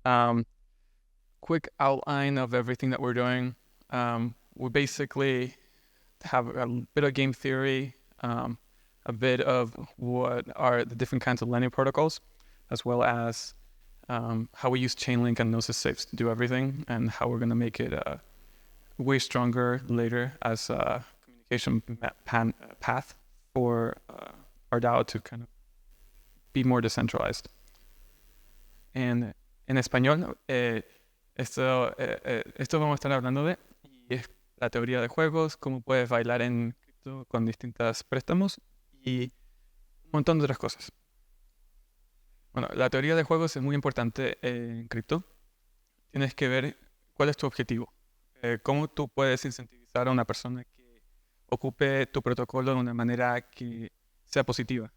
Um, quick outline of everything that we're doing. We basically have a bit of game theory, a bit of what are the different kinds of lending protocols, as well as how we use Chainlink and Gnosis safes to do everything, and how we're going to make it way stronger later as a communication path for our DAO to kind of be more decentralized. En español, esto vamos a estar hablando de y es la teoría de juegos, cómo puedes bailar en cripto con distintos préstamos y un montón de otras cosas. Bueno, la teoría de juegos es muy importante en cripto. Tienes que ver cuál es tu objetivo. Cómo tú puedes incentivizar a una persona que ocupe tu protocolo de una manera que sea positiva,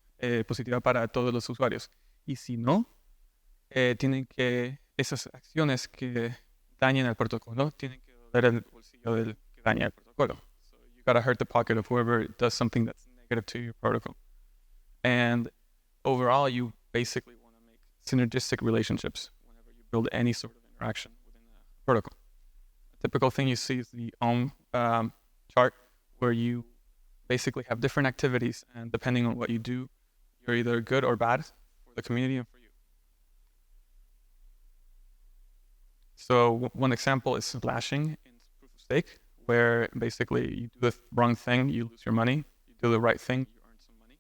positiva para todos los usuarios. Y si no, tienen que, esas acciones que dañen el protocolo, tienen que doler el bolsillo del que daña el protocolo. So you gotta hurt the pocket of whoever does something that's negative to your protocol. And overall, you basically want to make synergistic relationships whenever you build any sort of interaction within a protocol. A typical thing you see is the chart, where you basically have different activities, and depending on what you do, you're either good or bad for the community and for you. So one example is splashing in proof of stake, where basically you do the wrong thing, you lose your money. You do the right thing, you earn some money.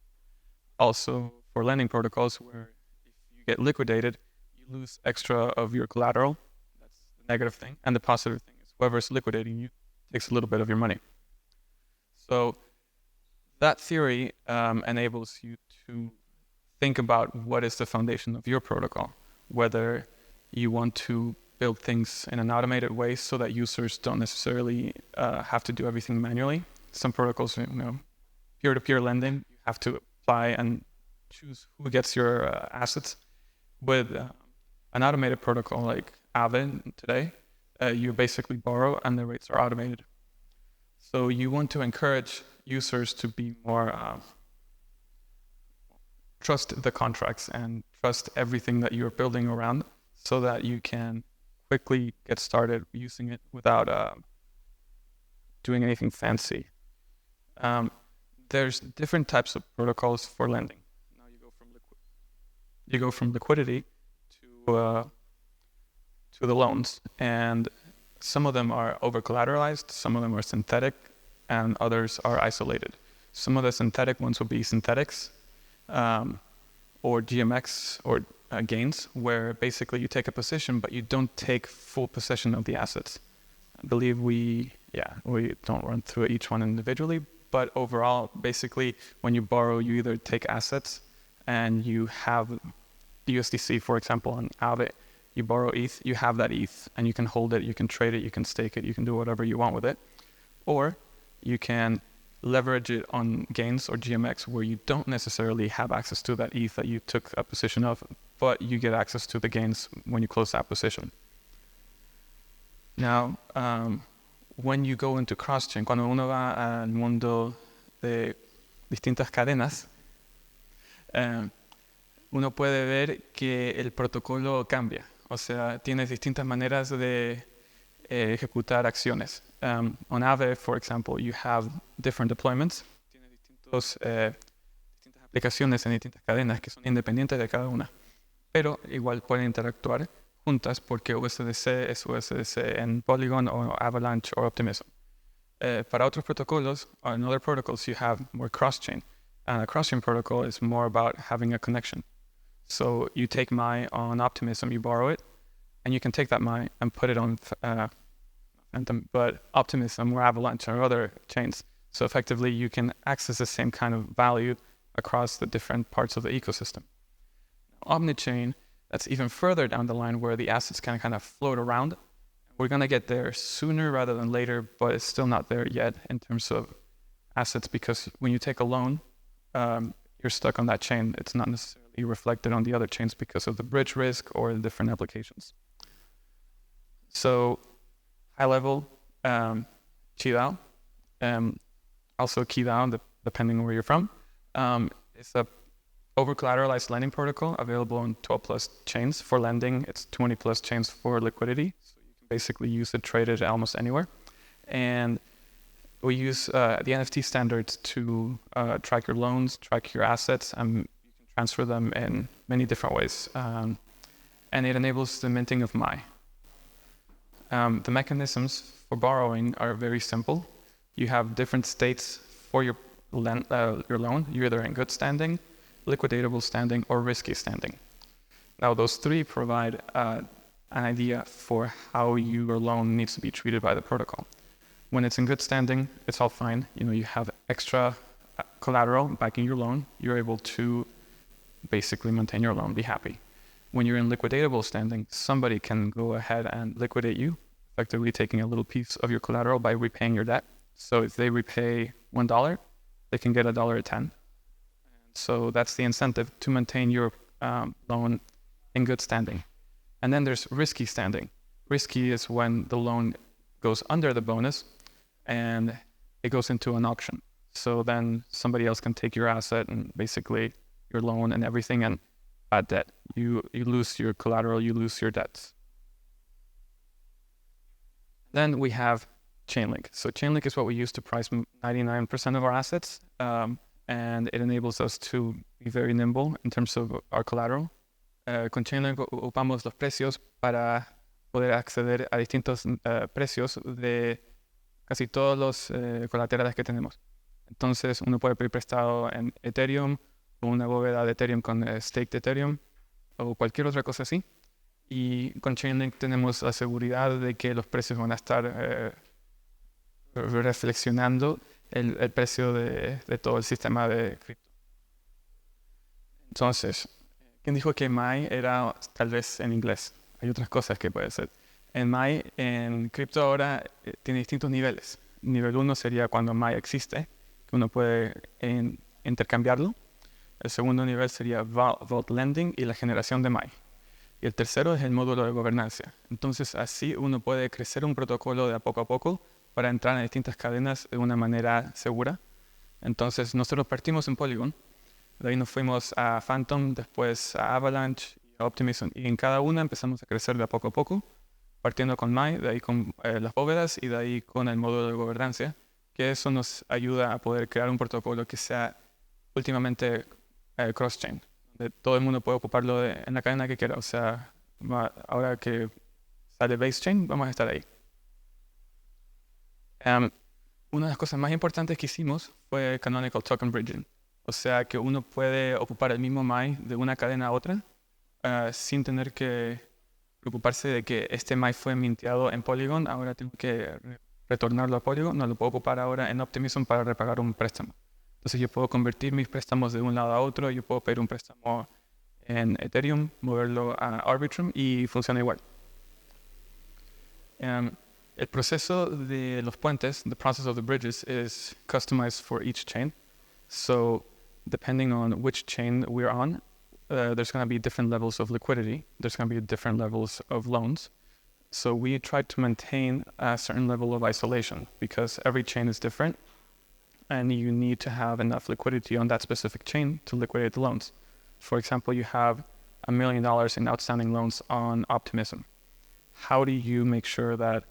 Also for lending protocols, where if you get liquidated, you lose extra of your collateral. That's the negative thing. And the positive thing is whoever's liquidating you takes a little bit of your money. So that theory enables you to think about what is the foundation of your protocol, whether you want to build things in an automated way so that users don't necessarily have to do everything manually. Some protocols, peer-to-peer lending, you have to apply and choose who gets your assets. With an automated protocol like Aave today, you basically borrow and the rates are automated. So you want to encourage users to be more trust the contracts and trust everything that you're building around, so that you can quickly get started using it without doing anything fancy. There's different types of protocols for lending. Now you go from liquidity to the loans, and some of them are over collateralized, some of them are synthetic, and others are isolated. Some of the synthetic ones will be synthetics, or GMX, or gains, where basically you take a position but you don't take full possession of the assets. I believe we don't run through each one individually, but overall, basically, when you borrow, you either take assets and you have USDC, for example, on Aave, you borrow ETH, you have that ETH, and you can hold it, you can trade it, you can stake it, you can do whatever you want with it. Or you can leverage it on gains or GMX, where you don't necessarily have access to that ETH that you took a position of, but you get access to the gains when you close that position. Now, when you go into cross-chain, cuando uno va al mundo de distintas cadenas, uno puede ver que el protocolo cambia. O sea, tienes distintas maneras de ejecutar acciones. On Aave, for example, you have different deployments. Tienes distintas aplicaciones en distintas cadenas que son independientes de cada una, pero igual pueden interactuar juntas porque USDC es USDC en Polygon o Avalanche o Optimism. Para otros protocolos, in other protocols, you have more cross-chain. And a cross-chain protocol is more about having a connection. So you take MAI on Optimism, you borrow it, and you can take that MAI and put it on Phantom, but Optimism or Avalanche or other chains. So effectively, you can access the same kind of value across the different parts of the ecosystem. Omnichain, that's even further down the line, where the assets can kind of float around. We're going to get there sooner rather than later, but it's still not there yet in terms of assets, because when you take a loan, you're stuck on that chain. It's not necessarily reflected on the other chains because of the bridge risk or the different applications. So high level, QiDao, also QiDao, depending on where you're from, is a over-collateralized lending protocol available on 12 plus chains. For lending, it's 20 plus chains for liquidity. So you can basically use it, trade it almost anywhere. And we use the NFT standards to track your loans, track your assets, and you can transfer them in many different ways. And it enables the minting of MAI. The mechanisms for borrowing are very simple. You have different states for your loan. You're either in good standing, liquidatable standing, or risky standing. Now, those three provide an idea for how your loan needs to be treated by the protocol. When it's in good standing, it's all fine. You have extra collateral backing your loan. You're able to basically maintain your loan, be happy. When you're in liquidatable standing, somebody can go ahead and liquidate you, effectively taking a little piece of your collateral by repaying your debt. So if they repay $1, they can get $1.10. So that's the incentive to maintain your loan in good standing. And then there's risky standing. Risky is when the loan goes under the bonus and it goes into an auction. So then somebody else can take your asset and basically your loan and everything, and bad debt. You lose your collateral, you lose your debts. Then we have Chainlink. So Chainlink is what we use to price 99% of our assets, and it enables us to be very nimble in terms of our collateral. Con Chainlink ocupamos los precios para poder acceder a distintos precios de casi todos los colaterales que tenemos. Entonces uno puede pedir prestado en Ethereum o una bóveda de Ethereum con stake de Ethereum o cualquier otra cosa así. Y con Chainlink tenemos la seguridad de que los precios van a estar reflexionando el precio de todo el sistema de cripto. Entonces, ¿quién dijo que MAI era tal vez en inglés? Hay otras cosas que puede ser. En MAI, en cripto ahora tiene distintos niveles. Nivel 1 sería cuando MAI existe, que uno puede intercambiarlo. El segundo nivel sería Vault Lending y la generación de MAI. Y el tercero es el módulo de gobernanza. Entonces así uno puede crecer un protocolo de a poco para entrar en distintas cadenas de una manera segura. Entonces nosotros partimos en Polygon, de ahí nos fuimos a Phantom, después a Avalanche y a Optimism. Y en cada una empezamos a crecer de a poco, partiendo con MAI, de ahí con las bóvedas y de ahí con el módulo de gobernanza, que eso nos ayuda a poder crear un protocolo que sea últimamente cross-chain, donde todo el mundo puede ocuparlo en la cadena que quiera. O sea, ahora que sale base chain, vamos a estar ahí. Una de las cosas más importantes que hicimos fue Canonical Token Bridging. O sea, que uno puede ocupar el mismo MAI de una cadena a otra sin tener que preocuparse de que este MAI fue minteado en Polygon, ahora tengo que retornarlo a Polygon, no lo puedo ocupar ahora en Optimism para repagar un préstamo. Entonces yo puedo convertir mis préstamos de un lado a otro, yo puedo pedir un préstamo en Ethereum, moverlo a Arbitrum y funciona igual. El proceso de los puentes, the process of the bridges, is customized for each chain. So depending on which chain we're on, there's going to be different levels of liquidity. There's going to be different levels of loans. So we try to maintain a certain level of isolation because every chain is different and you need to have enough liquidity on that specific chain to liquidate the loans. For example, you have $1 million in outstanding loans on Optimism. How do you make sure that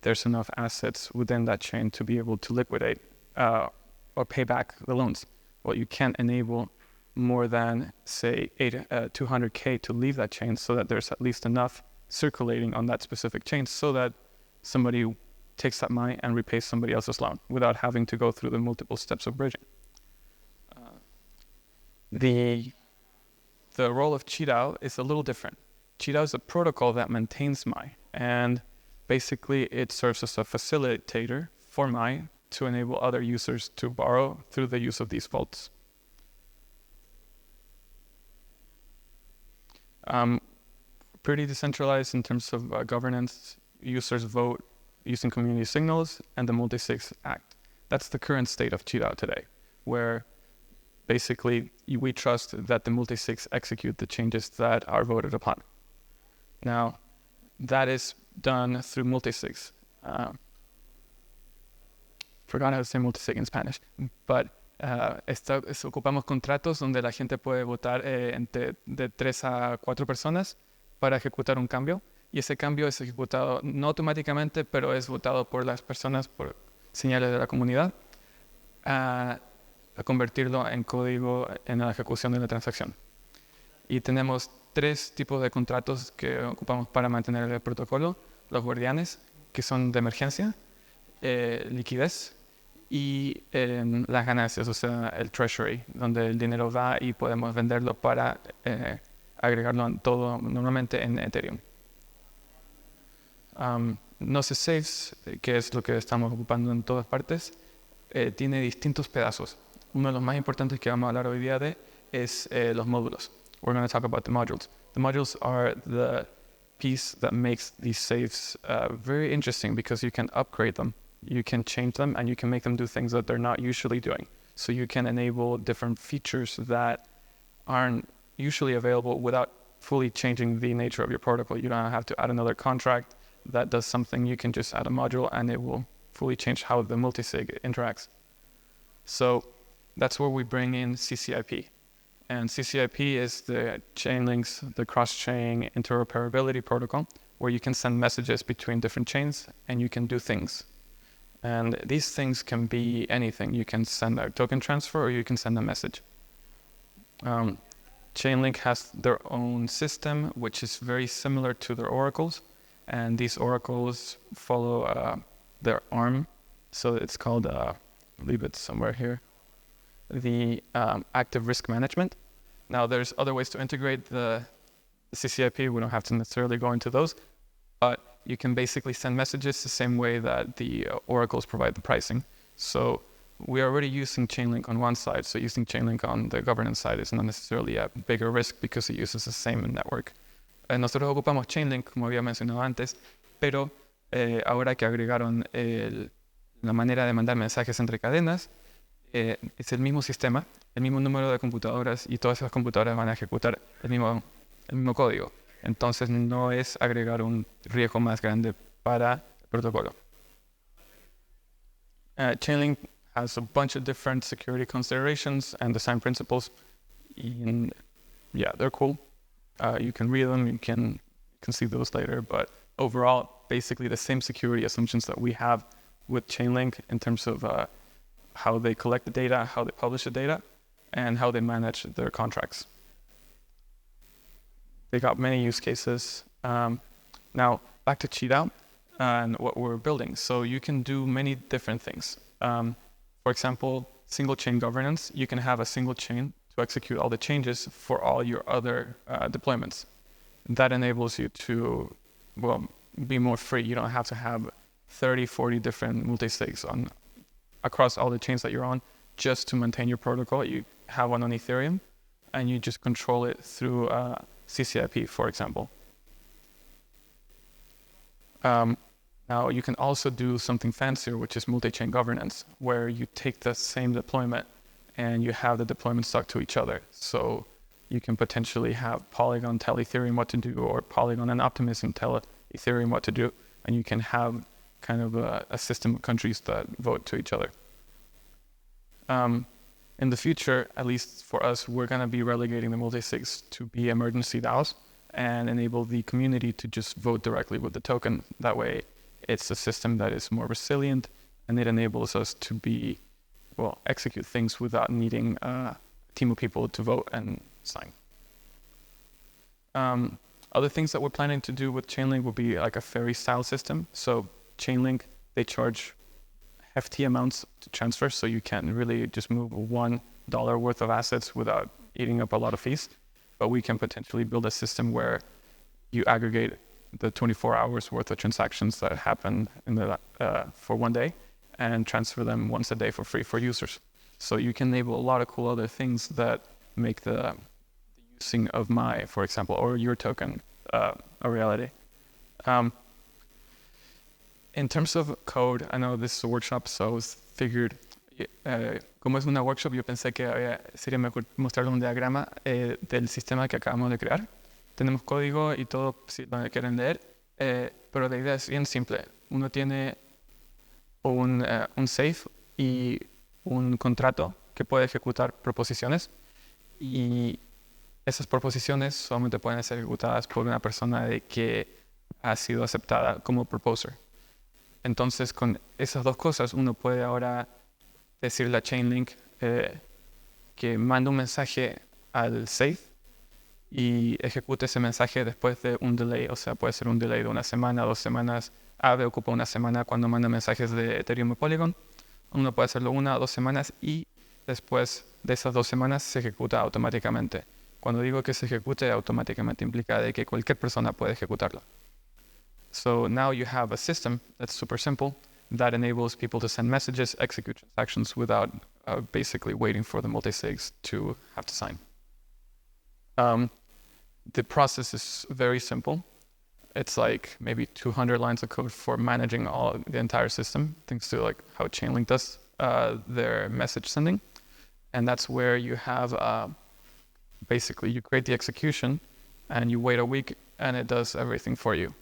there's enough assets within that chain to be able to liquidate or pay back the loans? Well, you can't enable more than, say, 200K to leave that chain so that there's at least enough circulating on that specific chain so that somebody takes that money and repays somebody else's loan without having to go through the multiple steps of bridging. The role of QiDao is a little different. QiDao is a protocol that maintains MAI, and basically it serves as a facilitator for MAI to enable other users to borrow through the use of these vaults. Pretty decentralized in terms of governance. Users vote using community signals and the multi-sig act. That's the current state of QiDao today, where basically we trust that the multi-sigs execute the changes that are voted upon. Now, that is done through multi-sigs. Forgot how to say multi-sig in Spanish, but ocupamos contratos donde la gente puede votar de 3 a 4 personas para ejecutar un cambio. Y ese cambio es ejecutado no automáticamente, pero es votado por las personas por señales de la comunidad a convertirlo en código en la ejecución de la transacción. Y tenemos 3 tipos de contratos que ocupamos para mantener el protocolo. Los guardianes, que son de emergencia, liquidez y las ganancias, o sea, el treasury, donde el dinero va y podemos venderlo para agregarlo en todo, normalmente en Ethereum. Node Safes, que es lo que estamos ocupando en todas partes, tiene distintos pedazos. Uno de los más importantes que vamos a hablar hoy día de es los módulos. We're going to talk about the modules. The modules are the piece that makes these safes very interesting because you can upgrade them, you can change them, and you can make them do things that they're not usually doing. So you can enable different features that aren't usually available without fully changing the nature of your protocol. You don't have to add another contract that does something. You can just add a module and it will fully change how the multisig interacts. So that's where we bring in CCIP. And CCIP is the Chainlink's, the cross-chain interoperability protocol, where you can send messages between different chains and you can do things. And these things can be anything. You can send a token transfer or you can send a message. Chainlink has their own system, which is very similar to their oracles. And these oracles follow their ARM. So it's called, leave it somewhere here, the active risk management. Now there's other ways to integrate the CCIP. We don't have to necessarily go into those, but you can basically send messages the same way that the oracles provide the pricing. So we are already using Chainlink on one side, so using Chainlink on the governance side is not necessarily a bigger risk because it uses the same network. Nosotros ocupamos Chainlink, como había mencionado antes, pero ahora que agregaron la manera de mandar mensajes entre cadenas, es el mismo sistema, el mismo número de computadoras y todas esas computadoras van a ejecutar el mismo código. Entonces no es agregar un riesgo más grande para el protocolo. Chainlink has a bunch of different security considerations and design principles. And yeah, they're cool. You can read them, you can see those later, but overall, basically the same security assumptions that we have with Chainlink in terms of how they collect the data, how they publish the data, and how they manage their contracts. They got many use cases. Now, back to QiDao and what we're building. So you can do many different things. For example, single chain governance. You can have a single chain to execute all the changes for all your other deployments. That enables you to, well, be more free. You don't have to have 30, 40 different multisigs across all the chains that you're on just to maintain your protocol. You have one on Ethereum and you just control it through CCIP, for example. Now you can also do something fancier, which is multi-chain governance, where you take the same deployment and you have the deployments stuck to each other. So you can potentially have Polygon tell Ethereum what to do, or Polygon and Optimism tell Ethereum what to do, and you can have kind of a system of countries that vote to each other. In the future, at least for us, we're going to be relegating the multisigs to be emergency DAOs and enable the community to just vote directly with the token. That way, it's a system that is more resilient, and it enables us to execute things without needing a team of people to vote and sign. Other things that we're planning to do with Chainlink will be like a ferry style system. So Chainlink, they charge hefty amounts to transfer, so you can really just move $1 worth of assets without eating up a lot of fees. But we can potentially build a system where you aggregate the 24 hours worth of transactions that happen for one day and transfer them once a day for free for users. So you can enable a lot of cool other things that make the using of for example, or your token a reality. In terms of code, I know this is a workshop, so I was figured, como es una workshop, yo pensé que sería mejor mostrarles un diagrama del sistema que acabamos de crear. Tenemos código y todo si lo quieren leer, pero la idea es bien simple. Uno tiene un safe y un contrato que puede ejecutar proposiciones y esas proposiciones solamente pueden ser ejecutadas por una persona de que ha sido aceptada como proposer. Entonces, con esas dos cosas, uno puede ahora decirle a Chainlink que mande un mensaje al safe y ejecute ese mensaje después de un delay. O sea, puede ser un delay de una semana, 2 semanas. Aave ocupa una semana cuando manda mensajes de Ethereum y Polygon. Uno puede hacerlo 1 o 2 semanas y después de esas 2 semanas se ejecuta automáticamente. Cuando digo que se ejecute automáticamente implica de que cualquier persona puede ejecutarlo. So now you have a system that's super simple that enables people to send messages, execute transactions without basically waiting for the multisigs to have to sign. The process is very simple. It's like maybe 200 lines of code for managing the entire system, thanks to like how Chainlink does their message sending. And that's where you have basically you create the execution and you wait a week and it does everything for you.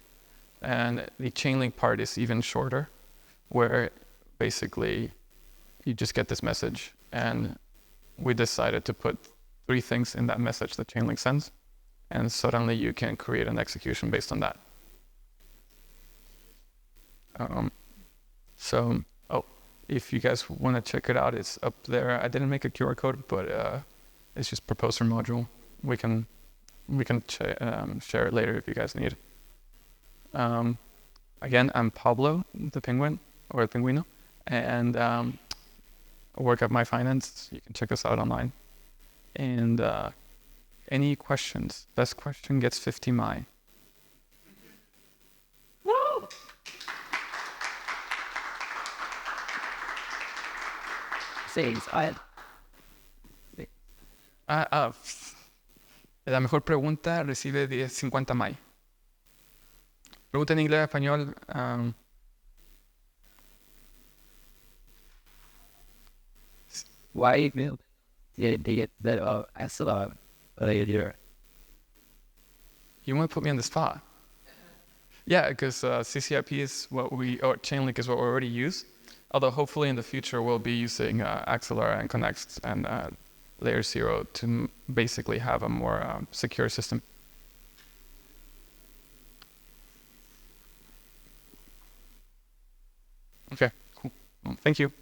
And the Chainlink part is even shorter, where basically you just get this message, and we decided to put 3 things in that message that Chainlink sends, and suddenly you can create an execution based on that. If you guys want to check it out, it's up there. I didn't make a QR code, but it's just proposer module. We can share it later if you guys need. Again, I'm Pablo the Penguin, or Penguino, and I work at My Finance. You can check us out online. And any questions? Best question gets 50 Mai. La mejor pregunta recibe 50 Mai. Pregunta en inglés, español. Why milk? Yeah, they get that excellent later. You want to put me on the spot? Yeah, because CCIP is what or Chainlink is what we already use. Although hopefully in the future we'll be using Axelar and Connext and Layer 0 to basically have a more secure system. Okay, cool. Well, thank you.